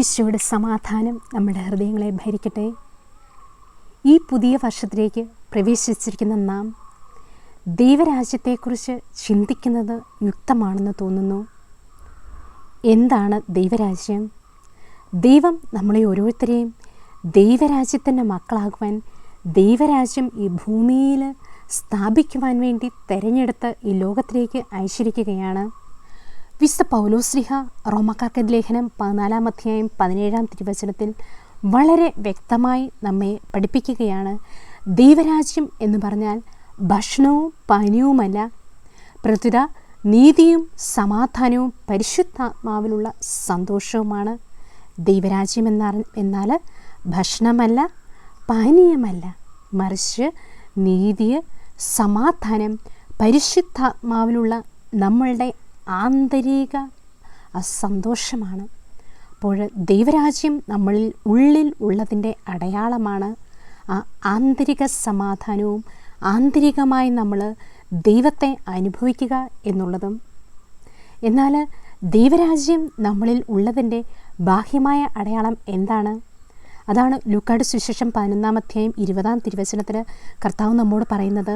ഈശോയുടെ സമാധാനം നമ്മുടെ ഹൃദയങ്ങളെ ഭരിക്കട്ടെ. ഈ പുതിയ വർഷത്തിലേക്ക് പ്രവേശിച്ചിരിക്കുന്ന നാം ദൈവരാജ്യത്തെക്കുറിച്ച് ചിന്തിക്കുന്നത് യുക്തമാണെന്ന് തോന്നുന്നു. എന്താണ് ദൈവരാജ്യം? ദൈവം നമ്മളെ ഓരോരുത്തരെയും ദൈവരാജ്യത്തിൻ്റെ മക്കളാകുവാൻ, ദൈവരാജ്യം ഈ ഭൂമിയിൽ സ്ഥാപിക്കുവാൻ വേണ്ടി തിരഞ്ഞെടുത്ത് ഈ ലോകത്തിലേക്ക് അയച്ചിരിക്കുകയാണ്. വിശുദ്ധ പൗലോസ്ലീഹ റോമാക്കാർക്ക് ലേഖനം 14 അധ്യായം 17 തിരുവചനത്തിൽ വളരെ വ്യക്തമായി നമ്മെ പഠിപ്പിക്കുകയാണ്. ദൈവരാജ്യം എന്ന് പറഞ്ഞാൽ ഭക്ഷണവും പാനീയവുമല്ല, പ്രത്യുത നീതിയും സമാധാനവും പരിശുദ്ധാത്മാവിലുള്ള സന്തോഷവുമാണ്. ദൈവരാജ്യം എന്നാൽ ഭക്ഷണമല്ല, പാനീയമല്ല, മറിച്ച് നീതി, സമാധാനം, പരിശുദ്ധാത്മാവിലുള്ള നമ്മളുടെ ആന്തരിക സന്തോഷമാണ്. അപ്പോൾ ദൈവരാജ്യം നമ്മളിൽ ഉള്ളിൽ ഉള്ളതിൻ്റെ അടയാളമാണ്. ആ ആന്തരിക സമാധാനവും ആന്തരികമായി നമ്മൾ ദൈവത്തെ അനുഭവിക്കുക എന്നുള്ളതും. എന്നാൽ ദൈവരാജ്യം നമ്മളിൽ ഉള്ളതിൻ്റെ ബാഹ്യമായ അടയാളം എന്താണ്? അതാണ് ലൂക്കായുടെ സുവിശേഷം 11 അധ്യായം 20 തിരുവചനത്തിൽ കർത്താവ് നമ്മോട് പറയുന്നത്.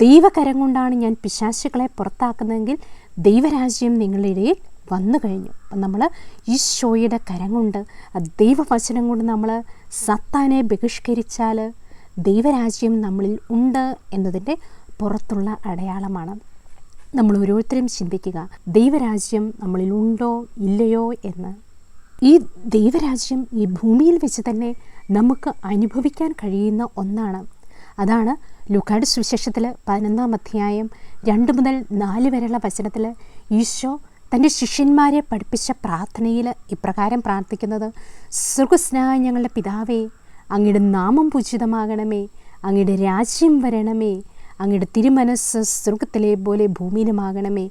ദൈവകരം കൊണ്ടാണ് ഞാൻ പിശാചുക്കളെ പുറത്താക്കുന്നതെങ്കിൽ ദൈവരാജ്യം നിങ്ങളുടെ ഇടയിൽ വന്നു കഴിഞ്ഞു. അപ്പം നമ്മൾ ഈശോയുടെ കരം കൊണ്ട്, ദൈവവചനം കൊണ്ട് നമ്മൾ സത്താനെ ബഹിഷ്കരിച്ചാൽ ദൈവരാജ്യം നമ്മളിൽ ഉണ്ട് എന്നതിൻ്റെ പുറത്തുള്ള അടയാളമാണ്. നമ്മൾ ഓരോരുത്തരും ചിന്തിക്കുക, ദൈവരാജ്യം നമ്മളിൽ ഉണ്ടോ ഇല്ലയോ എന്ന്. ഈ ദൈവരാജ്യം ഈ ഭൂമിയിൽ വെച്ച് തന്നെ നമുക്ക് അനുഭവിക്കാൻ കഴിയുന്ന ഒന്നാണ്. അതാണ് ലൂക്കായുടെ സുവിശേഷത്തിൽ 11 അധ്യായം 2 മുതൽ 4 വരെയുള്ള വചനത്തിൽ ഈശോ തൻ്റെ ശിഷ്യന്മാരെ പഠിപ്പിച്ച പ്രാർത്ഥനയിൽ ഇപ്രകാരം പ്രാർത്ഥിക്കുന്നത്: സ്വർഗ്ഗസ്ഥനായ ഞങ്ങളുടെ പിതാവേ, അങ്ങയുടെ നാമം പൂജിതമാകണമേ, അങ്ങയുടെ രാജ്യം വരണമേ, അങ്ങയുടെ തിരുമനസ്സ് സ്വർഗ്ഗത്തിലെ പോലെ ഭൂമിയിലുമാകണമേ.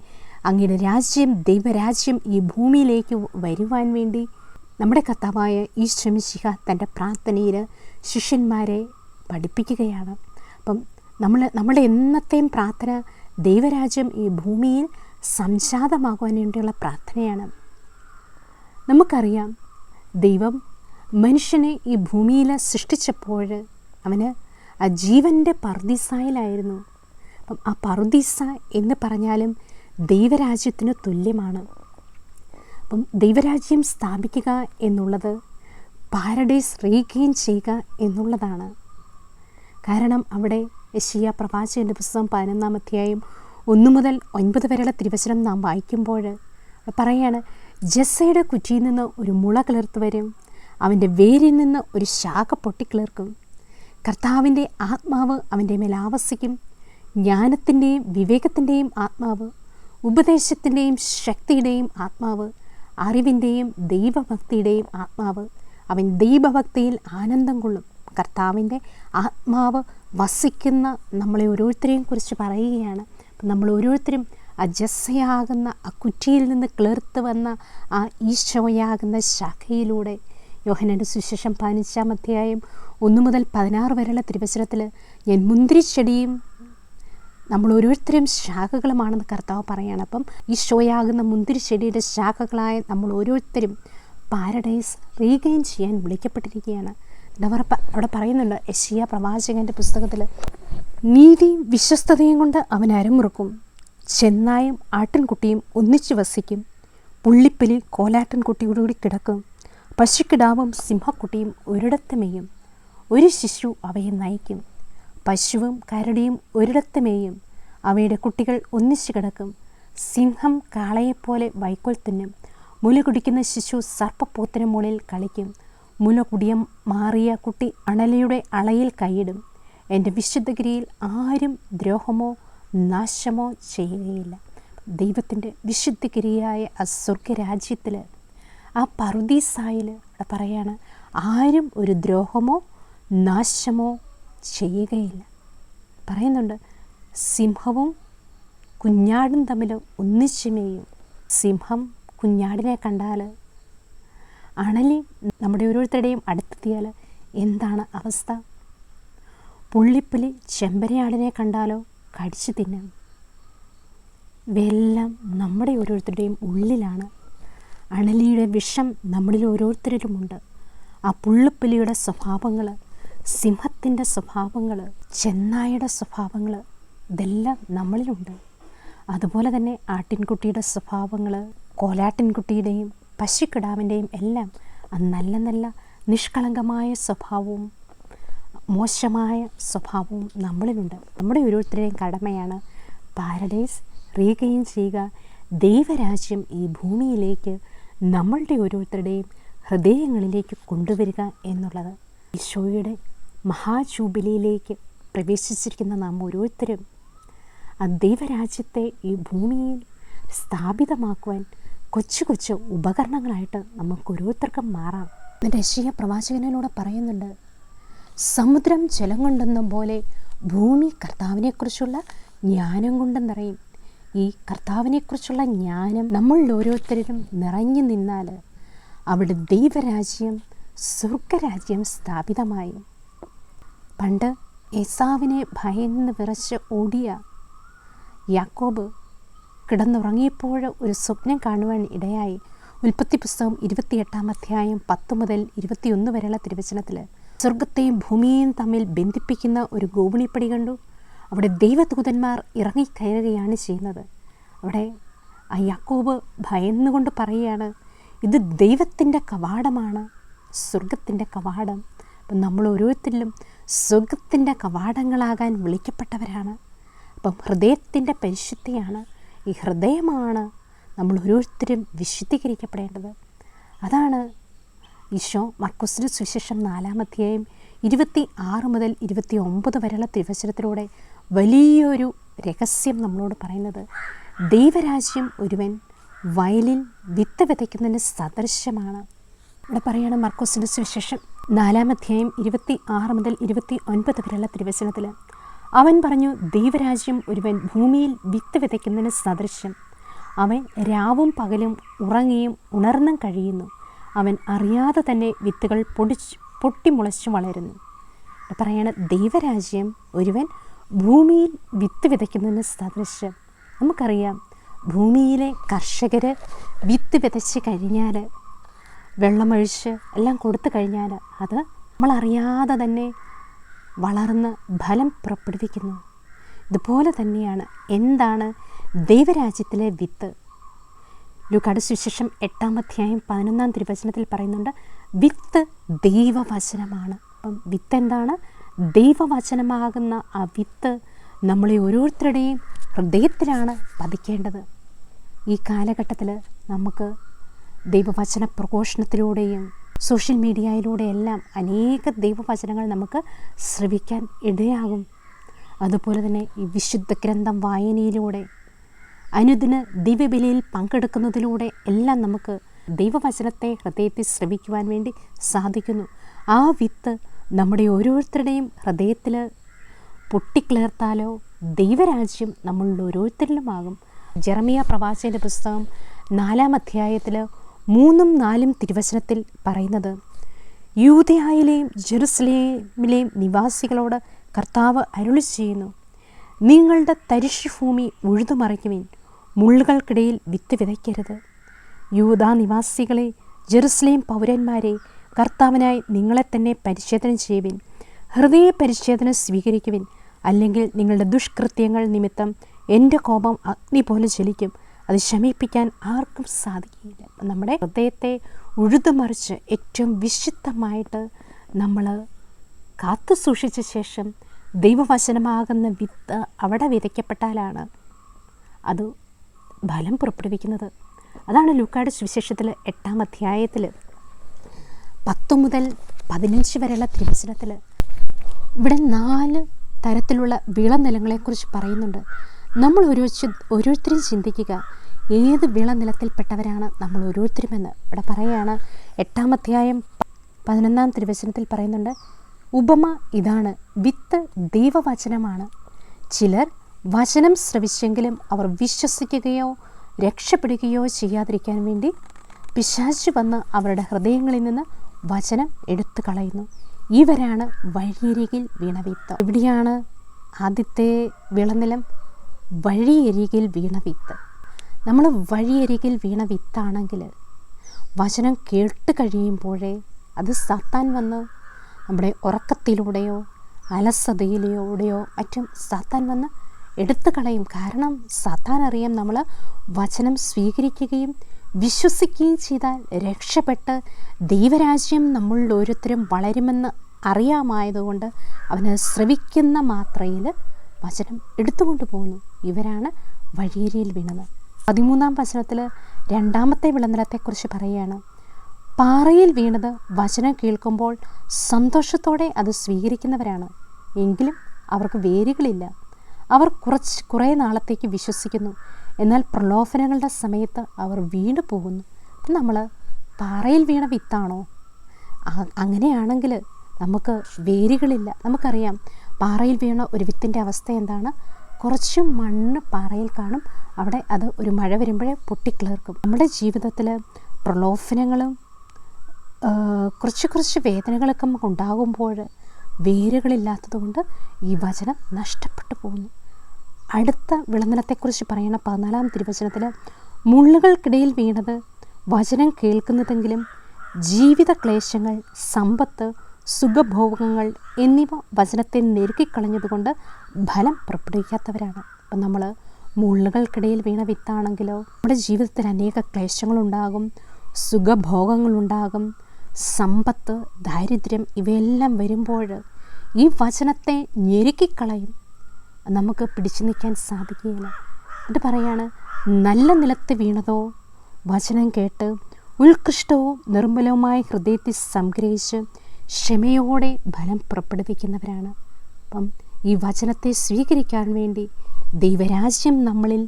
അങ്ങയുടെ രാജ്യം, ദൈവരാജ്യം ഈ ഭൂമിയിലേക്ക് വരുവാൻ വേണ്ടി നമ്മുടെ കർത്താവായ ഈശോ മിശിഹ തൻ്റെ പ്രാർത്ഥനയിൽ ശിഷ്യന്മാരെ പഠിപ്പിക്കുകയാണ്. അപ്പം നമ്മുടെ എന്നത്തെയും പ്രാർത്ഥന ദൈവരാജ്യം ഈ ഭൂമിയിൽ സംജാതമാകുവാൻ വേണ്ടിയുള്ള പ്രാർത്ഥനയാണ്. നമുക്കറിയാം, ദൈവം മനുഷ്യനെ ഈ ഭൂമിയിൽ സൃഷ്ടിച്ചപ്പോൾ അവന് ആ ജീവൻ്റെ പറുദീസായിലായിരുന്നു. അപ്പം ആ പറുദീസ എന്ന് പറഞ്ഞാലും ദൈവരാജ്യത്തിന് തുല്യമാണ്. അപ്പം ദൈവരാജ്യം സ്ഥാപിക്കുക എന്നുള്ളത് പാരഡൈസ് റീഗെയിൻ ചെയ്യുക എന്നുള്ളതാണ്. കാരണം അവിടെ യെശയ്യാ പ്രവാചകൻ്റെ പുസ്തകം 11 അധ്യായം 1 മുതൽ 9 വരെയുള്ള തിരുവചനം നാം വായിക്കുമ്പോൾ പറയാണ്: ജസ്സയുടെ കുറ്റിയിൽ നിന്ന് ഒരു മുള കിളിർത്ത് വരും, അവൻ്റെ വേരിൽ നിന്ന് ഒരു ശാഖ പൊട്ടിക്കിളിർക്കും. കർത്താവിൻ്റെ ആത്മാവ് അവൻ്റെ മേൽ ആവസിക്കും, ജ്ഞാനത്തിൻ്റെയും വിവേകത്തിൻ്റെയും ആത്മാവ്, ഉപദേശത്തിൻ്റെയും ശക്തിയുടെയും ആത്മാവ്, അറിവിൻ്റെയും ദൈവഭക്തിയുടെയും ആത്മാവ്. അവൻ ദൈവഭക്തിയിൽ ആനന്ദം കൊള്ളും. കർത്താവിൻ്റെ ആത്മാവ് വസിക്കുന്ന നമ്മളെ ഓരോരുത്തരെയും കുറിച്ച് പറയുകയാണ്. അപ്പം നമ്മൾ ഓരോരുത്തരും ആ ജസ്സയാകുന്ന ആ കുറ്റിയിൽ നിന്ന് കിളിർത്ത് വന്ന ആ ഈശോയാകുന്ന ശാഖയിലൂടെ യോഹന്നാൻ്റെ സുവിശേഷം 15 അധ്യായം 1 മുതൽ 16 വരെയുള്ള തിരുവചനത്തിൽ ഞാൻ മുന്തിരിച്ചെടിയും നമ്മൾ ഓരോരുത്തരും ശാഖകളുമാണെന്ന് കർത്താവ് പറയുകയാണ്. അപ്പം ഈശോയാകുന്ന മുന്തിരിച്ചെടിയുടെ ശാഖകളായ നമ്മൾ ഓരോരുത്തരും പാരഡൈസ് റീഗെയിൻ ചെയ്യാൻ വിളിക്കപ്പെട്ടിരിക്കുകയാണ്. അവിടെ പറയുന്നുണ്ട് യെശയ്യാ പ്രവാചകൻ്റെ പുസ്തകത്തിൽ: നീതിയും വിശ്വസ്തതയും കൊണ്ട് അവൻ അരമുറുക്കും, ചെന്നായും ആട്ടിൻകുട്ടിയും ഒന്നിച്ചു വസിക്കും, പുള്ളിപ്പലി കോലാട്ടിൻകുട്ടിയോടുകൂടി കിടക്കും, പശുക്കിടാവും സിംഹക്കുട്ടിയും ഒരിടത്ത് മേയും, ഒരു ശിശു അവയെ നയിക്കും, പശുവും കരടിയും ഒരിടത്ത് മേയും, അവയുടെ കുട്ടികൾ ഒന്നിച്ചു കിടക്കും, സിംഹം കാളയെപ്പോലെ വൈക്കോൽ തിന്നും, മുല കുടിക്കുന്ന ശിശു സർപ്പപ്പോത്തിന് മുകളിൽ കളിക്കും, മുല കുടിയം മാറിയ കുട്ടി അണലയുടെ അളയിൽ കൈയിടും. എൻ്റെ വിശുദ്ധഗിരിയിൽ ആരും ദ്രോഹമോ നാശമോ ചെയ്യുകയില്ല. ദൈവത്തിൻ്റെ വിശുദ്ധഗിരിയായ ആ സ്വർഗരാജ്യത്തിൽ, ആ പറുദീസായിൽ പറയാണ്, ആരും ഒരു ദ്രോഹമോ നാശമോ ചെയ്യുകയില്ല. പറയുന്നുണ്ട്, സിംഹവും കുഞ്ഞാടും തമ്മിൽ ഒന്നിച്ചു മേയും. സിംഹം കുഞ്ഞാടിനെ കണ്ടാൽ, അണലി നമ്മുടെ ഓരോരുത്തരുടെയും അടുത്തെത്തിയാൽ എന്താണ് അവസ്ഥ? പുള്ളിപ്പുലി ചെമ്പരയാടിനെ കണ്ടാലോ കടിച്ചു തിന്നും. ഇവയെല്ലാം നമ്മുടെ ഓരോരുത്തരുടെയും ഉള്ളിലാണ്. അണലിയുടെ വിഷം നമ്മളിൽ ഓരോരുത്തരിലുമുണ്ട്. ആ പുള്ളിപ്പുലിയുടെ സ്വഭാവങ്ങൾ, സിംഹത്തിൻ്റെ സ്വഭാവങ്ങൾ, ചെന്നായയുടെ സ്വഭാവങ്ങൾ, ഇതെല്ലാം നമ്മളിലുണ്ട്. അതുപോലെ തന്നെ ആട്ടിൻകുട്ടിയുടെ സ്വഭാവങ്ങൾ, കോലാട്ടിൻകുട്ടിയുടെയും പശുക്കിടാവിൻ്റെയും എല്ലാം നല്ല നല്ല നിഷ്കളങ്കമായ സ്വഭാവവും മോശമായ സ്വഭാവവും നമ്മളിലുണ്ട്. നമ്മുടെ ഓരോരുത്തരുടെയും കടമയാണ് പാരഡൈസ് റീഗെയിൻ ചെയ്യുക, ദൈവരാജ്യം ഈ ഭൂമിയിലേക്ക് നമ്മളുടെ ഓരോരുത്തരുടെയും ഹൃദയങ്ങളിലേക്ക് കൊണ്ടുവരിക എന്നുള്ളത്. ഈശോയുടെ മഹാജൂബിലിയിലേക്ക് പ്രവേശിച്ചിരിക്കുന്ന നാം ഓരോരുത്തരും ആ ദൈവരാജ്യത്തെ ഈ ഭൂമിയിൽ സ്ഥാപിതമാക്കുവാൻ കൊച്ചു കൊച്ചു ഉപകരണങ്ങളായിട്ട് നമുക്ക് ഓരോരുത്തർക്കും മാറാം. യെശയ്യാ പ്രവാചകനിലൂടെ പറയുന്നുണ്ട്, സമുദ്രം ജലം കൊണ്ടെന്ന പോലെ ഭൂമി കർത്താവിനെക്കുറിച്ചുള്ള ജ്ഞാനം കൊണ്ട് നിറയും. ഈ കർത്താവിനെക്കുറിച്ചുള്ള ജ്ഞാനം നമ്മളിൽ ഓരോരുത്തരിലും നിറഞ്ഞു നിന്നാൽ അവിടെ ദൈവരാജ്യം, സ്വർഗരാജ്യം സ്ഥാപിതമായി. പണ്ട് ഏസാവിനെ ഭയന്ന് വിറച്ച് ഓടിയ യാക്കോബ് കിടന്നുറങ്ങിയപ്പോൾ ഒരു സ്വപ്നം കാണുവാൻ ഇടയായി. ഉൽപ്പത്തി പുസ്തകം 28-ാം അധ്യായം 10 മുതൽ 21 വരെയുള്ള തിരുവചനത്തിൽ സ്വർഗത്തെയും ഭൂമിയെയും തമ്മിൽ ബന്ധിപ്പിക്കുന്ന ഒരു ഗോവണിപ്പടി കണ്ടു. അവിടെ ദൈവദൂതന്മാർ ഇറങ്ങിക്കയറുകയാണ് ചെയ്യുന്നത്. അവിടെ ആ യാക്കോബ് ഭയന്നുകൊണ്ട് പറയുകയാണ്, ഇത് ദൈവത്തിൻ്റെ കവാടമാണ്, സ്വർഗത്തിൻ്റെ കവാടം. അപ്പം നമ്മൾ ഓരോരുത്തരിലും സ്വർഗത്തിൻ്റെ കവാടങ്ങളാകാൻ വിളിക്കപ്പെട്ടവരാണ്. അപ്പം ഹൃദയത്തിൻ്റെ പരിശുദ്ധിയാണ്, ഈ ഹൃദയമാണ് നമ്മൾ ഓരോരുത്തരും വിശുദ്ധീകരിക്കപ്പെടേണ്ടത്. അതാണ് ഈശോ മർക്കോസിന്റെ സുവിശേഷം 4-ാം അധ്യായം 26 മുതൽ 29 വരെയുള്ള തിരുവചനത്തിലൂടെ വലിയൊരു രഹസ്യം നമ്മളോട് പറയുന്നത്. ദൈവരാജ്യം ഒരുവൻ വയലിൽ വിത്ത് വിതയ്ക്കുന്നതിന് സദൃശ്യമാണ്. ഇവിടെ പറയുകയാണ് മർക്കോസിന്റെ സുവിശേഷം 4-ാം അധ്യായം 26 മുതൽ 29 വരെയുള്ള തിരുവചനത്തിൽ, അവൻ പറഞ്ഞു, ദൈവരാജ്യം ഒരുവൻ ഭൂമിയിൽ വിത്ത് വിതയ്ക്കുന്നതിന് സദൃശ്യം. അവൻ രാവും പകലും ഉറങ്ങിയും ഉണർന്നും കഴിയുന്നു. അവൻ അറിയാതെ തന്നെ വിത്തുകൾ പൊട്ടിമുളച്ചു വളരുന്നു. പറയാണ് ദൈവരാജ്യം ഒരുവൻ ഭൂമിയിൽ വിത്ത് വിതയ്ക്കുന്നതിന് സദൃശ്യം. നമുക്കറിയാം, ഭൂമിയിലെ കർഷകർ വിത്ത് വിതച്ച് കഴിഞ്ഞാൽ, വെള്ളമൊഴിച്ച് എല്ലാം കൊടുത്തു കഴിഞ്ഞാൽ അത് നമ്മളറിയാതെ തന്നെ വളർന്ന് ഫലം പുറപ്പെടുവിക്കുന്നു. ഇതുപോലെ തന്നെയാണ് എന്താണ് ദൈവരാജ്യത്തിലെ വിത്ത്. ലൂക്കായുടെ സുവിശേഷം 8-ാം അധ്യായം 11-ാം തിരുവചനത്തിൽ പറയുന്നുണ്ട്, വിത്ത് ദൈവവചനമാണ്. അപ്പം വിത്ത് എന്താണ്? ദൈവവചനമാകുന്ന ആ വിത്ത് നമ്മളെ ഓരോരുത്തരുടെയും ഹൃദയത്തിലാണ് പതിക്കേണ്ടത്. ഈ കാലഘട്ടത്തിൽ നമുക്ക് ദൈവവചന പ്രഘോഷണത്തിലൂടെയും സോഷ്യൽ മീഡിയയിലൂടെയെല്ലാം അനേക ദൈവവചനങ്ങൾ നമുക്ക് ശ്രവിക്കാൻ ഇടയാകും. അതുപോലെ തന്നെ ഈ വിശുദ്ധ ഗ്രന്ഥം വായനയിലൂടെ, അനുദിന ദിവ്യബലിയിൽ പങ്കെടുക്കുന്നതിലൂടെ എല്ലാം നമുക്ക് ദൈവവചനത്തെ ഹൃദയത്തിൽ ശ്രവിക്കുവാൻ വേണ്ടി സാധിക്കുന്നു. ആ വിത്ത് നമ്മുടെ ഓരോരുത്തരുടെയും ഹൃദയത്തിൽ പൊട്ടിക്കിളർത്താലോ ദൈവരാജ്യം നമ്മളുടെ ഓരോരുത്തരിലുമാകും. ജെറമിയ പ്രവാചകന്റെ പുസ്തകം 4-ാം അധ്യായത്തിൽ 3-4 തിരുവചനത്തിൽ പറയുന്നത്, യൂദയായിലെയും ജെറുസലേമിലെയും നിവാസികളോട് കർത്താവ് അരുളി ചെയ്യുന്നു, നിങ്ങളുടെ തരിശു ഭൂമി ഉഴുതുമറിക്കുവിൻ, മുള്ളുകൾക്കിടയിൽ വിത്ത് വിതയ്ക്കരുത്. യൂദാ നിവാസികളെ, ജെറുസലേം പൗരന്മാരെ, കർത്താവിനായി നിങ്ങളെ തന്നെ പരിച്ഛേദന ചെയ്യുവിൻ, ഹൃദയ പരിച്ഛേദന സ്വീകരിക്കുവിൻ, അല്ലെങ്കിൽ നിങ്ങളുടെ ദുഷ്കൃത്യങ്ങൾ നിമിത്തം എൻ്റെ കോപം അഗ്നി പോലെ ജ്വലിക്കും, അത് ശമിപ്പിക്കാൻ ആർക്കും സാധിക്കില്ല. നമ്മുടെ ഹൃദയത്തെ ഉഴുതുമറിച്ച് ഏറ്റവും വിശുദ്ധമായിട്ട് നമ്മൾ കാത്തു സൂക്ഷിച്ച ശേഷം ദൈവവചനമാകുന്ന വിത്ത് അവിടെ വിതയ്ക്കപ്പെട്ടാലാണ് അത് ഫലം പുറപ്പെടുവിക്കുന്നത്. അതാണ് ലൂക്കായുടെ സുവിശേഷത്തിൽ 8-ാം അധ്യായത്തിൽ 10 മുതൽ 15 വരെയുള്ള തിരുവചനത്തിൽ ഇവിടെ 4 തരത്തിലുള്ള വിളനിലങ്ങളെക്കുറിച്ച് പറയുന്നുണ്ട്. നമ്മൾ ഓരോരുത്തരും ചിന്തിക്കുക, ഏത് വിളനിലത്തിൽപ്പെട്ടവരാണ് നമ്മൾ ഓരോരുത്തരുമെന്ന്. ഇവിടെ പറയുകയാണ് 8-ാം അധ്യായം 11-ാം തിരുവചനത്തിൽ പറയുന്നുണ്ട്, ഉപമ ഇതാണ്, വിത്ത് ദൈവവചനമാണ്. ചിലർ വചനം ശ്രവിച്ചെങ്കിലും അവർ വിശ്വസിക്കുകയോ രക്ഷപ്പെടുകയോ ചെയ്യാതിരിക്കാൻ വേണ്ടി പിശാച് വന്ന് അവരുടെ ഹൃദയങ്ങളിൽ നിന്ന് വചനം എടുത്തു കളയുന്നു. ഇവരാണ് വഴിയരികിൽ വീണ വിത്ത്. എവിടെയാണ് ആദ്യത്തെ വിളനിലം? വഴിയരികിൽ വീണ വിത്ത്. നമ്മൾ വഴിയരികിൽ വീണ വിത്താണെങ്കിൽ വചനം കേട്ട് കഴിയുമ്പോഴേ അത് സാത്താൻ വന്ന് നമ്മുടെ ഉറക്കത്തിലൂടെയോ അലസതയിലൂടെയോ മറ്റും സാത്താൻ വന്ന് എടുത്തു കളയും. കാരണം സാത്താൻ അറിയാം നമ്മൾ വചനം സ്വീകരിക്കുകയും വിശ്വസിക്കുകയും ചെയ്താൽ രക്ഷപ്പെട്ട് ദൈവരാജ്യം നമ്മളിൽ ഓരോരുത്തരും വളരുമെന്ന് അറിയാമായതുകൊണ്ട് അവന് ശ്രവിക്കുന്ന മാത്രയിൽ വചനം എടുത്തുകൊണ്ട് പോകുന്നു. ഇവരാണ് വഴിയരിയിൽ വീണത്. 13-ാം വചനത്തിൽ രണ്ടാമത്തെ വിളനിലത്തെക്കുറിച്ച് പറയുകയാണ്. പാറയിൽ വീണത് വചനം കേൾക്കുമ്പോൾ സന്തോഷത്തോടെ അത് സ്വീകരിക്കുന്നവരാണ്, എങ്കിലും അവർക്ക് വേരുകളില്ല. അവർ കുറേ നാളത്തേക്ക് വിശ്വസിക്കുന്നു, എന്നാൽ പ്രലോഭനങ്ങളുടെ സമയത്ത് അവർ വീണു പോകുന്നു. അപ്പം നമ്മൾ പാറയിൽ വീണ വിത്താണോ? അങ്ങനെയാണെങ്കിൽ നമുക്ക് വേരുകളില്ല. നമുക്കറിയാം പാറയിൽ വീണ ഒരു വിത്തിൻ്റെ അവസ്ഥ എന്താണ്. കുറച്ച് മണ്ണ് പാറയിൽ കാണും, അവിടെ അത് ഒരു മഴ വരുമ്പോഴേ പൊട്ടിക്കിളർക്കും. നമ്മുടെ ജീവിതത്തിൽ പ്രലോഭനങ്ങളും കുറച്ച് വേദനകളൊക്കെ നമുക്ക് ഉണ്ടാകുമ്പോൾ വേരുകളില്ലാത്തത് കൊണ്ട് ഈ വചനം നഷ്ടപ്പെട്ടു പോകുന്നു. അടുത്ത വിളനിലത്തെക്കുറിച്ച് പറയുന്ന 14-ാം തിരുവചനത്തിൽ മുള്ളുകൾക്കിടയിൽ വീണത് വചനം കേൾക്കുന്നതെങ്കിലും ജീവിത ക്ലേശങ്ങൾ, സമ്പത്ത്, സുഖഭോഗങ്ങൾ എന്നിവ വചനത്തെ ഞെരുക്കിക്കളഞ്ഞതുകൊണ്ട് ഫലം പുറപ്പെടുവിക്കാത്തവരാണ്. അപ്പം നമ്മൾ മുള്ളുകൾക്കിടയിൽ വീണ വിത്താണെങ്കിലോ നമ്മുടെ ജീവിതത്തിൽ അനേക ക്ലേശങ്ങളുണ്ടാകും, സുഖഭോഗങ്ങളുണ്ടാകും, സമ്പത്ത്, ദാരിദ്ര്യം ഇവയെല്ലാം വരുമ്പോൾ ഈ വചനത്തെ ഞെരുക്കിക്കളയും. നമുക്ക് പിടിച്ചു നിൽക്കാൻ സാധിക്കുകയില്ല. എന്നിട്ട് പറയാണ്, നല്ല നിലത്ത് വീണതോ വചനം കേട്ട് ഉത്കൃഷ്ടവും നിർമ്മലവുമായ ഹൃദയത്തിൽ സംഗ്രഹിച്ച് ക്ഷമയോടെ ഫലം പുറപ്പെടുവിക്കുന്നവരാണ്. അപ്പം ഈ വചനത്തെ സ്വീകരിക്കാൻ വേണ്ടി, ദൈവരാജ്യം നമ്മളിൽ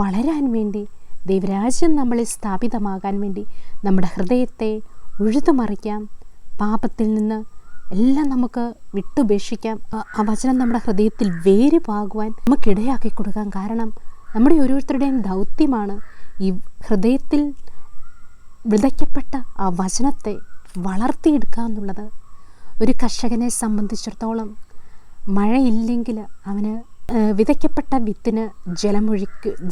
വളരാൻ വേണ്ടി, ദൈവരാജ്യം നമ്മളിൽ സ്ഥാപിതമാകാൻ വേണ്ടി നമ്മുടെ ഹൃദയത്തെ ഉഴുതുമറിക്കാം. പാപത്തിൽ നിന്ന് എല്ലാം നമുക്ക് വിട്ടുപേക്ഷിക്കാം. ആ വചനം നമ്മുടെ ഹൃദയത്തിൽ വേര് പാകുവാൻ നമുക്കിടയാക്കി കൊടുക്കാം. കാരണം നമ്മുടെ ഓരോരുത്തരുടെയും ദൗത്യമാണ് ഈ ഹൃദയത്തിൽ വിതയ്ക്കപ്പെട്ട ആ വചനത്തെ വളർത്തിയെടുക്കുക എന്നുള്ളത്. ഒരു കർഷകനെ സംബന്ധിച്ചിടത്തോളം മഴയില്ലെങ്കിൽ അവന് വിതയ്ക്കപ്പെട്ട വിത്തിന്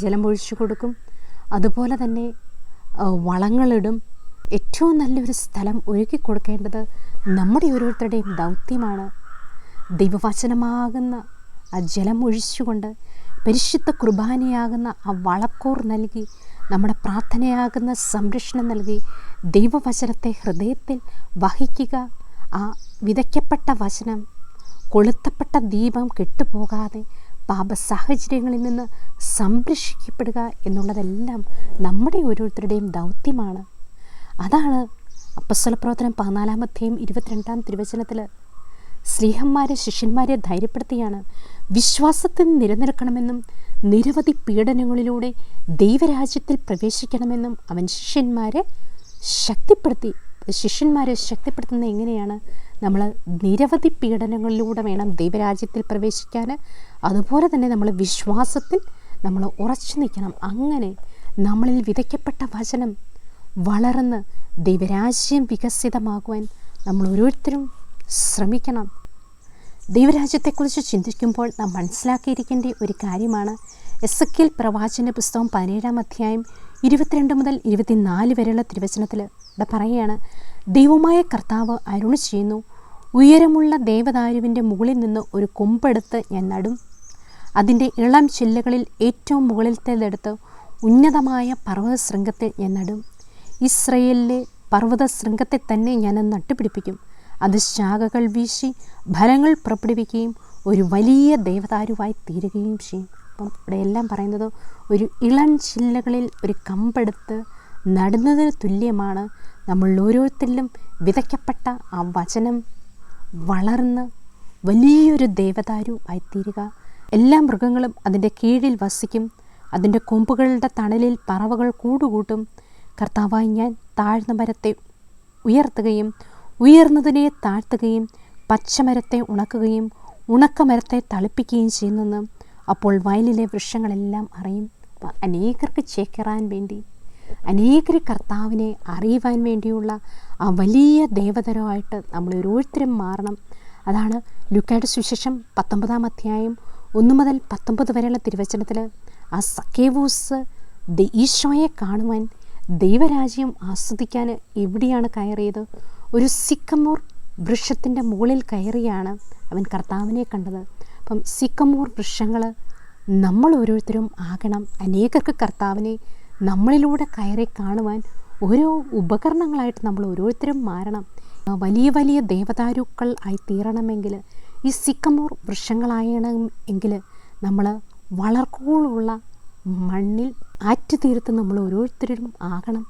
ജലമൊഴിച്ചു കൊടുക്കും. അതുപോലെ തന്നെ വളങ്ങളിടും. ഏറ്റവും നല്ലൊരു സ്ഥലം ഒരുക്കി കൊടുക്കേണ്ടത് നമ്മുടെ ഓരോരുത്തരുടെയും ദൗത്യമാണ്. ദൈവവചനമാകുന്ന ആ ജലം ഒഴിച്ചുകൊണ്ട് പരിശുദ്ധ കുർബാനയാകുന്ന ആ വളക്കൂർ നൽകി, നമ്മുടെ പ്രാർത്ഥനയാകുന്ന സംരക്ഷണം നൽകി ദൈവവചനത്തെ ഹൃദയത്തിൽ വഹിക്കുക. ആ വിതയ്ക്കപ്പെട്ട വചനം കൊളുത്തപ്പെട്ട ദീപം കെട്ടുപോകാതെ പാപ സാഹചര്യങ്ങളിൽ നിന്ന് സംരക്ഷിക്കപ്പെടുക എന്നുള്ളതെല്ലാം നമ്മുടെ ഓരോരുത്തരുടെയും ദൗത്യമാണ്. അതാണ് അപ്പോസ്തലപ്രവർത്തനം 14-ാം അധ്യായം 22-ാം തിരുവചനത്തിൽ സ്ലീഹന്മാരെ ശിഷ്യന്മാരെ ധൈര്യപ്പെടുത്തിയാണ് വിശ്വാസത്തിൽ നിലനിൽക്കണമെന്നും നിരവധി പീഡനങ്ങളിലൂടെ ദൈവരാജ്യത്തിൽ പ്രവേശിക്കണമെന്നും അവൻ ശിഷ്യന്മാരെ ശക്തിപ്പെടുത്തുന്നത് എങ്ങനെയാണ്? നമ്മൾ നിരവധി പീഡനങ്ങളിലൂടെ വേണം ദൈവരാജ്യത്തിൽ പ്രവേശിക്കാൻ. അതുപോലെ തന്നെ നമ്മൾ വിശ്വാസത്തിൽ നമ്മൾ ഉറച്ചു നിൽക്കണം. അങ്ങനെ നമ്മളിൽ വിതയ്ക്കപ്പെട്ട വചനം വളർന്ന് ദൈവരാജ്യം വികസിതമാകുവാൻ നമ്മൾ ഓരോരുത്തരും ശ്രമിക്കണം. ദൈവരാജ്യത്തെക്കുറിച്ച് ചിന്തിക്കുമ്പോൾ നാം മനസ്സിലാക്കിയിരിക്കേണ്ട ഒരു കാര്യമാണ് എസെക്കിയേൽ പ്രവാചകന്റെ പുസ്തകം 17-ാം അധ്യായം 22 മുതൽ 24 വരെയുള്ള തിരുവചനത്തിൽ ഇവിടെ പറയുകയാണ്, ദൈവമായ കർത്താവ് അരുളി ചെയ്യുന്നു, ഉയരമുള്ള ദേവദാരുവിൻ്റെ മുകളിൽ നിന്ന് ഒരു കൊമ്പെടുത്ത് ഞാൻ നടും. അതിൻ്റെ ഇളം ചില്ലകളിൽ ഏറ്റവും മുകളിലത്തേതെടുത്ത് ഉന്നതമായ പർവ്വത ശൃംഗത്തെ ഞാൻ നടും. ഇസ്രയേലിലെ പർവ്വത ശൃംഗത്തെ തന്നെ ഞാൻ നട്ടുപിടിപ്പിക്കും. അത് ശാഖകൾ വീശി ഫലങ്ങൾ പുറപ്പെടുവിക്കുകയും ഒരു വലിയ ദേവദാരുവായി തീരുകയും ചെയ്യും. അപ്പം ഇവിടെ എല്ലാം പറയുന്നത് ഒരു ഇളം ചില്ലകളിൽ ഒരു കമ്പെടുത്ത് നടുന്നതിന് തുല്യമാണ് നമ്മൾ ഓരോരുത്തരിലും വിതയ്ക്കപ്പെട്ട ആ വചനം വളർന്ന് വലിയൊരു ദേവദാരു ആയിത്തീരുക. എല്ലാ മൃഗങ്ങളും അതിൻ്റെ കീഴിൽ വസിക്കും. അതിൻ്റെ കൊമ്പുകളുടെ തണലിൽ പറവകൾ കൂടുകൂട്ടും. കർത്താവായി ഞാൻ താഴ്ന്ന മരത്തെ ഉയർത്തുകയും ഉയർന്നതിനെ താഴ്ത്തുകയും പച്ചമരത്തെ ഉണക്കുകയും ഉണക്കമരത്തെ തളിപ്പിക്കുകയും ചെയ്യുന്നെന്ന് അപ്പോൾ വയലിലെ വൃക്ഷങ്ങളെല്ലാം അറിയും. അപ്പം അനേകർക്ക് ചേക്കേറാൻ വേണ്ടി, അനേകർ കർത്താവിനെ അറിയുവാൻ വേണ്ടിയുള്ള ആ വലിയ ദേവതരമായിട്ട് നമ്മൾ ഓരോരുത്തരും മാറണം. അതാണ് ലൂക്കായുടെ സുവിശേഷം 19-ാം അധ്യായം 1 മുതൽ 19 വരെയുള്ള തിരുവചനത്തിൽ ആ സക്കേവൂസ് ഈശോയെ കാണുവാൻ ദൈവരാജ്യം ആസ്വദിക്കാൻ എവിടെയാണ് കയറിയത്? ഒരു സിക്കമോർ വൃക്ഷത്തിൻ്റെ മുകളിൽ കയറിയാണ് അവൻ കർത്താവിനെ കണ്ടത്. അപ്പം സിക്കമോർ വൃക്ഷങ്ങൾ നമ്മൾ ഓരോരുത്തരും ആകണം. അനേകർക്ക് കർത്താവിനെ നമ്മളിലൂടെ കയറി കാണുവാൻ ഓരോ ഉപകരണങ്ങളായിട്ട് നമ്മൾ ഓരോരുത്തരും മാറണം. വലിയ വലിയ ദേവദാരുക്കൾ ആയി തീരണമെങ്കിൽ, ഈ സിക്കമോർ വൃക്ഷങ്ങളായണം എങ്കിൽ നമ്മൾ വളർക്കോളുള്ള മണ്ണിൽ ആറ്റുതീർത്ത് നമ്മൾ ഓരോരുത്തരും ആകണം.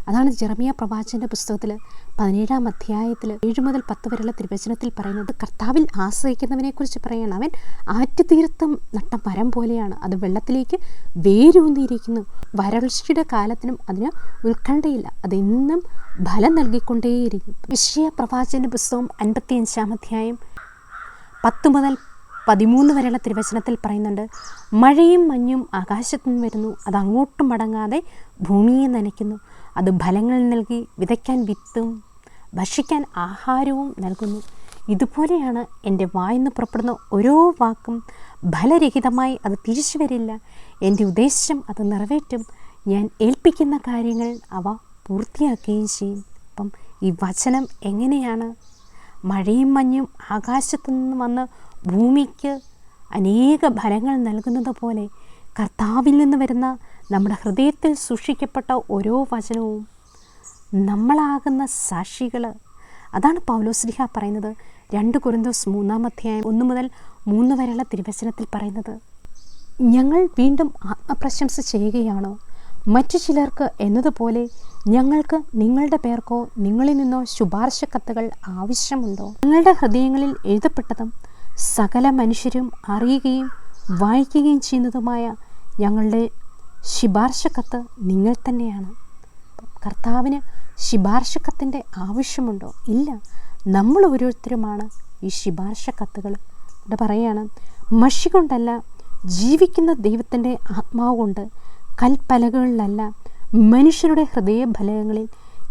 അതാണ് ജെറമിയ പ്രവാചകൻ്റെ പുസ്തകത്തിൽ 17-ാം അധ്യായത്തിൽ 7 മുതൽ 10 വരെയുള്ള തിരുവചനത്തിൽ പറയുന്നത്. കർത്താവിൽ ആശ്രയിക്കുന്നവനെക്കുറിച്ച് പറയണം. അവൻ ആറ്റുതീർത്തം നട്ട മരം പോലെയാണ്. അത് വെള്ളത്തിലേക്ക് വേരൂന്നിയിരിക്കുന്നു. വരൾച്ചയുടെ കാലത്തിനും അതിന് ഉത്കണ്ഠയില്ല. അതെന്നും ഫലം നൽകിക്കൊണ്ടേയിരിക്കും. യെശയ്യാ പ്രവാചകൻ്റെ പുസ്തകം 55-ാം അധ്യായം 10 മുതൽ 13 വരെയുള്ള തിരുവചനത്തിൽ പറയുന്നുണ്ട്. മഴയും മഞ്ഞും ആകാശത്തു നിന്ന് വരുന്നു, അത് അങ്ങോട്ടും മടങ്ങാതെ ഭൂമിയെ നനയ്ക്കുന്നു. അത് ഫലങ്ങൾ നൽകി വിതയ്ക്കാൻ വിത്തും ഭക്ഷിക്കാൻ ആഹാരവും നൽകുന്നു. ഇതുപോലെയാണ് എൻ്റെ വായിന്ന് പുറപ്പെടുന്ന ഓരോ വാക്കും. ഫലരഹിതമായി അത് തിരിച്ചു വരില്ല. എൻ്റെ ഉദ്ദേശം അത് നിറവേറ്റും. ഞാൻ ഏൽപ്പിക്കുന്ന കാര്യങ്ങൾ അവ പൂർത്തിയാക്കുകയും ചെയ്യും. അപ്പം ഈ വചനം എങ്ങനെയാണ്? മഴയും മഞ്ഞും ആകാശത്തു നിന്ന് വന്ന് ഭൂമിക്ക് അനേക ഫലങ്ങൾ നൽകുന്നത് പോലെ കർത്താവിൽ നിന്ന് വരുന്ന നമ്മുടെ ഹൃദയത്തിൽ സൂക്ഷിക്കപ്പെട്ട ഓരോ വചനവും നമ്മളാകുന്ന സാക്ഷികൾ. അതാണ് പൗലോസ്ലീഹ പറയുന്നത് 2 കൊരിന്തോസ് 3-ാം അധ്യായം 1 മുതൽ 3 വരെയുള്ള തിരുവചനത്തിൽ പറയുന്നത്. ഞങ്ങൾ വീണ്ടും ആത്മപ്രശംസ ചെയ്യുകയാണോ? മറ്റു ചിലർക്ക് എന്നതുപോലെ ഞങ്ങൾക്ക് നിങ്ങളുടെ പേർക്കോ നിങ്ങളിൽ നിന്നോ ശുപാർശ കത്തുകൾ ആവശ്യമുണ്ടോ? നിങ്ങളുടെ ഹൃദയങ്ങളിൽ എഴുതപ്പെട്ടതും സകല മനുഷ്യരും അറിയുകയും വായിക്കുകയും ചെയ്യുന്നതുമായ ഞങ്ങളുടെ ശുപാർശ കത്ത് നിങ്ങൾ തന്നെയാണ്. കർത്താവിന് ശുപാർശ കത്തിൻ്റെ ആവശ്യമുണ്ടോ? ഇല്ല. നമ്മൾ ഓരോരുത്തരുമാണ് ഈ ശുപാർശ കത്തുകൾ. ഇവിടെ പറയുകയാണ്, മഷി കൊണ്ടല്ല, ജീവിക്കുന്ന ദൈവത്തിൻ്റെ ആത്മാവ് കൊണ്ട്, കൽപ്പലകളിലല്ല, മനുഷ്യരുടെ ഹൃദയഫലകങ്ങളിൽ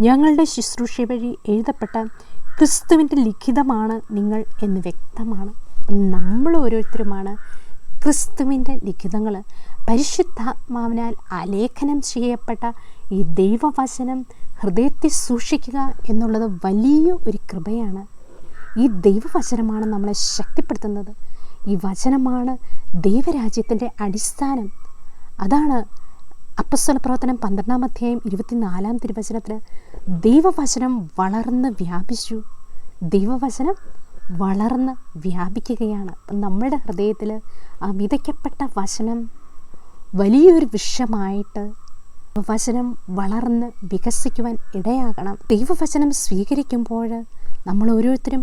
ഞങ്ങളുടെ ശുശ്രൂഷ വഴി എഴുതപ്പെട്ട ക്രിസ്തുവിൻ്റെ ലിഖിതമാണ് നിങ്ങൾ എന്ന് വ്യക്തമാണ്. നമ്മൾ ഓരോരുത്തരുമാണ് ക്രിസ്തുവിൻ്റെ ലിഖിതങ്ങൾ. പരിശുദ്ധാത്മാവിനാൽ ആലേഖനം ചെയ്യപ്പെട്ട ഈ ദൈവവചനം ഹൃദയത്തിൽ സൂക്ഷിക്കുക എന്നുള്ളത് വലിയ ഒരു കൃപയാണ്. ഈ ദൈവവചനമാണ് നമ്മളെ ശക്തിപ്പെടുത്തുന്നത്. ഈ വചനമാണ് ദൈവരാജ്യത്തിൻ്റെ അടിസ്ഥാനം. അതാണ് അപ്പോസ്തല പ്രവർത്തനം 12-ാം അധ്യായം 24-ാം തിരുവചനത്തിൽ ദൈവവചനം വളർന്ന് വ്യാപിച്ചു. ദൈവവചനം വളർന്ന് വ്യാപിക്കുകയാണ്. അപ്പം നമ്മുടെ ഹൃദയത്തിൽ ആ വിതയ്ക്കപ്പെട്ട വചനം വലിയൊരു വൃക്ഷമായിട്ട് വചനം വളർന്ന് വികസിക്കുവാൻ ഇടയാകണം. ദൈവവചനം സ്വീകരിക്കുമ്പോൾ നമ്മൾ ഓരോരുത്തരും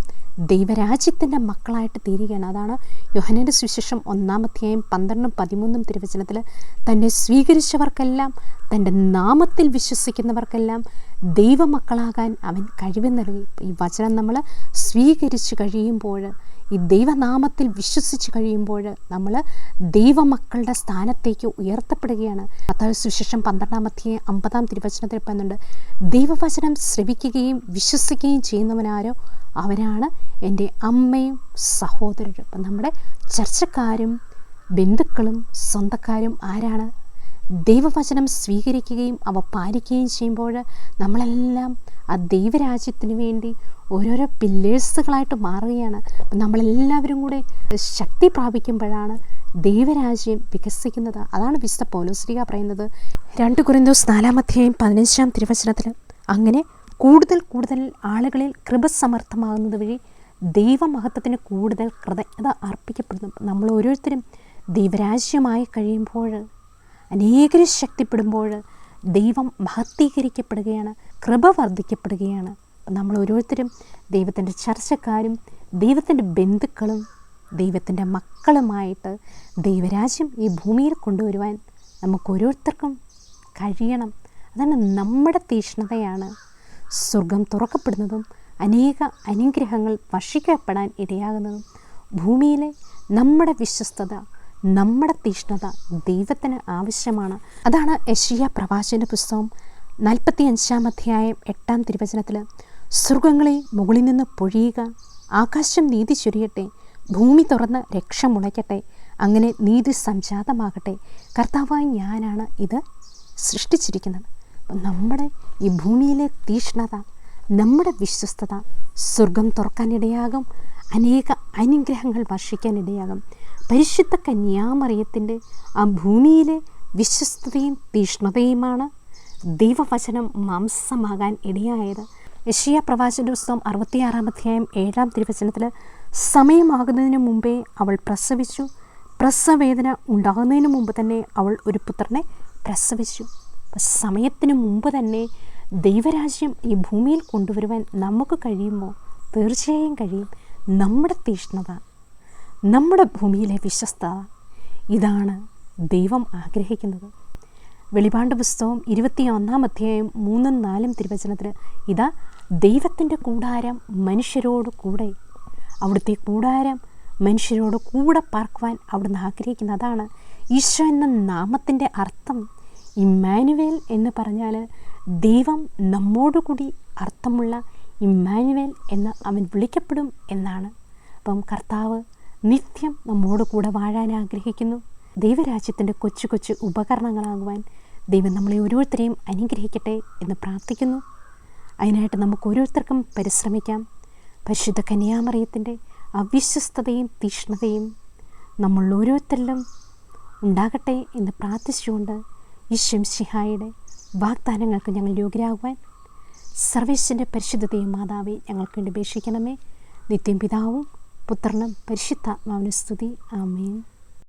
ദൈവരാജ്യത്തിൻ്റെ മക്കളായിട്ട് തീരുകയാണ്. അതാണ് യോഹന്നാൻ്റെ സുവിശേഷം 1-ാം അധ്യായം 12-13 തിരുവചനത്തിൽ തന്നെ സ്വീകരിച്ചവർക്കെല്ലാം, തൻ്റെ നാമത്തിൽ വിശ്വസിക്കുന്നവർക്കെല്ലാം ദൈവമക്കളാകാൻ അവൻ കഴിവ് നൽകി. ഈ വചനം നമ്മൾ സ്വീകരിച്ച് കഴിയുമ്പോൾ, ഈ ദൈവനാമത്തിൽ വിശ്വസിച്ച് കഴിയുമ്പോൾ നമ്മൾ ദൈവമക്കളുടെ സ്ഥാനത്തേക്ക് ഉയർത്തപ്പെടുകയാണ്. മത്തായി സുവിശേഷം 12-ാം അധ്യായം 50-ാം തിരുവചനത്തിൽ പറയുന്നുണ്ട്, ദൈവവചനം ശ്രവിക്കുകയും വിശ്വസിക്കുകയും ചെയ്യുന്നവനാരോ അവനാണ് എൻ്റെ അമ്മയും സഹോദരരും. അപ്പം നമ്മുടെ ചർച്ചക്കാരും ബന്ധുക്കളും സ്വന്തക്കാരും ആരാണ്? ദൈവവചനം സ്വീകരിക്കുകയും അവ പാലിക്കുകയും ചെയ്യുമ്പോൾ നമ്മളെല്ലാം ആ ദൈവരാജ്യത്തിന് വേണ്ടി ഓരോരോ പില്ലേഴ്സുകളായിട്ട് മാറുകയാണ്. നമ്മളെല്ലാവരും കൂടെ ശക്തി പ്രാപിക്കുമ്പോഴാണ് ദൈവരാജ്യം വികസിക്കുന്നത്. അതാണ് വിശുദ്ധ പൗലോസ്ലീഹ പറയുന്നത് 2 കൊരിന്തോസ് 4-ാം അധ്യായം 15-ാം തിരുവചനത്തിൽ. അങ്ങനെ കൂടുതൽ കൂടുതൽ ആളുകളിൽ കൃപ സമർത്ഥമാകുന്നത് വഴി ദൈവമഹത്വത്തിന് കൂടുതൽ കൃതജ്ഞത അർപ്പിക്കപ്പെടുന്നു. നമ്മൾ ഓരോരുത്തരും ദൈവരാജ്യമായി കഴിയുമ്പോൾ, അനേകരെ ശക്തിപ്പെടുമ്പോൾ ദൈവം മഹത്വീകരിക്കപ്പെടുകയാണ്, കൃപ വർദ്ധിക്കപ്പെടുകയാണ്. നമ്മൾ ഓരോരുത്തരും ദൈവത്തിൻ്റെ ചർച്ചക്കാരും ദൈവത്തിൻ്റെ ബന്ധുക്കളും ദൈവത്തിൻ്റെ മക്കളുമായിട്ട് ദൈവരാജ്യം ഈ ഭൂമിയിൽ കൊണ്ടുവരുവാൻ നമുക്ക് ഓരോരുത്തർക്കും കഴിയണം. അതാണ് നമ്മുടെ തീക്ഷ്ണതയാണ് സ്വർഗം തുറക്കപ്പെടുന്നതും അനേക അനുഗ്രഹങ്ങൾ വർഷിക്കപ്പെടാൻ ഇടയാകുന്നതും. ഭൂമിയിലെ നമ്മുടെ വിശ്വസ്തത, നമ്മുടെ തീക്ഷ്ണത ദൈവത്തിന് ആവശ്യമാണ്. അതാണ് യെശയ്യാ പ്രവാചകൻ്റെ പുസ്തകം 45-ാം അധ്യായം 8-ാം തിരുവചനത്തിൽ, സ്വർഗങ്ങളെ മുകളിൽ നിന്ന് പൊഴിയുക, ആകാശം നീതി ചൊരിയട്ടെ, ഭൂമി തുറന്ന് രക്ഷ മുളയ്ക്കട്ടെ, അങ്ങനെ നീതി സംജാതമാകട്ടെ. കർത്താവായ ഞാനാണ് ഇത് സൃഷ്ടിച്ചിരിക്കുന്നത്. നമ്മുടെ ഈ ഭൂമിയിലെ തീഷ്ണത, നമ്മുടെ വിശ്വസ്തത സ്വർഗം തുറക്കാനിടയാകും. അനേക അനുഗ്രഹങ്ങൾ വർഷിക്കാനിടയാകും. പരിശുദ്ധ കന്യാമറിയത്തിൻ്റെ ആ ഭൂമിയിലെ വിശ്വസ്തതയും തീഷ്ണതയുമാണ് ദൈവവചനം മാംസമാകാൻ ഇടയായത്. യെശയ്യാ പ്രവാചകന്റെ പുസ്തകം 66-ാം അധ്യായം 7-ാം തിരുവചനത്തിൽ സമയമാകുന്നതിന് മുമ്പേ അവൾ പ്രസവിച്ചു, പ്രസവവേദന ഉണ്ടാകുന്നതിന് മുമ്പ് തന്നെ അവൾ ഒരു പുത്രനെ പ്രസവിച്ചു. സമയത്തിന് മുമ്പ് തന്നെ ദൈവരാജ്യം ഈ ഭൂമിയിൽ കൊണ്ടുവരുവാൻ നമുക്ക് കഴിയുമോ? തീർച്ചയായും കഴിയും. നമ്മുടെ തീഷ്ണത, നമ്മുടെ ഭൂമിയിലെ വിശ്വസ്തത, ഇതാണ് ദൈവം ആഗ്രഹിക്കുന്നത്. വെളിപാട് പുസ്തകം 21-ാം അധ്യായം 3-4 തിരുവചനത്തിൽ ഇതാ ദൈവത്തിൻ്റെ കൂടാരം മനുഷ്യരോട് കൂടെ, അവിടുത്തെ കൂടാരം മനുഷ്യരോട് കൂടെ പാർക്കുവാൻ അവിടുന്ന് ആഗ്രഹിക്കുന്നത്. അതാണ് ഈശോ എന്ന നാമത്തിൻ്റെ അർത്ഥം. ഇമ്മാനുവേൽ എന്ന് പറഞ്ഞാൽ ദൈവം നമ്മോടുകൂടി അർത്ഥമുള്ള ഇമ്മാനുവേൽ എന്ന് അവൻ വിളിക്കപ്പെടും എന്നാണ്. അപ്പം കർത്താവ് നിത്യം നമ്മോട് കൂടെ വാഴാൻ ആഗ്രഹിക്കുന്നു. ദൈവരാജ്യത്തിൻ്റെ കൊച്ചു കൊച്ചു ഉപകരണങ്ങളാകുവാൻ ദൈവം നമ്മളെ ഓരോരുത്തരെയും അനുഗ്രഹിക്കട്ടെ എന്ന് പ്രാർത്ഥിക്കുന്നു. അതിനായിട്ട് നമുക്ക് ഓരോരുത്തർക്കും പരിശ്രമിക്കാം. പരിശുദ്ധ കന്യാമറിയത്തിൻ്റെ അവിശ്വസ്തതയും തീഷ്ണതയും നമ്മൾ ഓരോരുത്തരിലും ഉണ്ടാകട്ടെ എന്ന് പ്രാർത്ഥിച്ചുകൊണ്ട് ഈശോ മിശിഹായുടെ വാഗ്ദാനങ്ങൾക്ക് ഞങ്ങൾ യോഗ്യരാകുവാൻ സർവേശ്വരൻ്റെ പരിശുദ്ധതയും മാതാവേ ഞങ്ങൾക്ക് വേണ്ടി അപേക്ഷിക്കണമേ. നിത്യം പിതാവും പുത്രനും പരിശുദ്ധാത്മാവിനും സ്തുതി. ആമേൻ.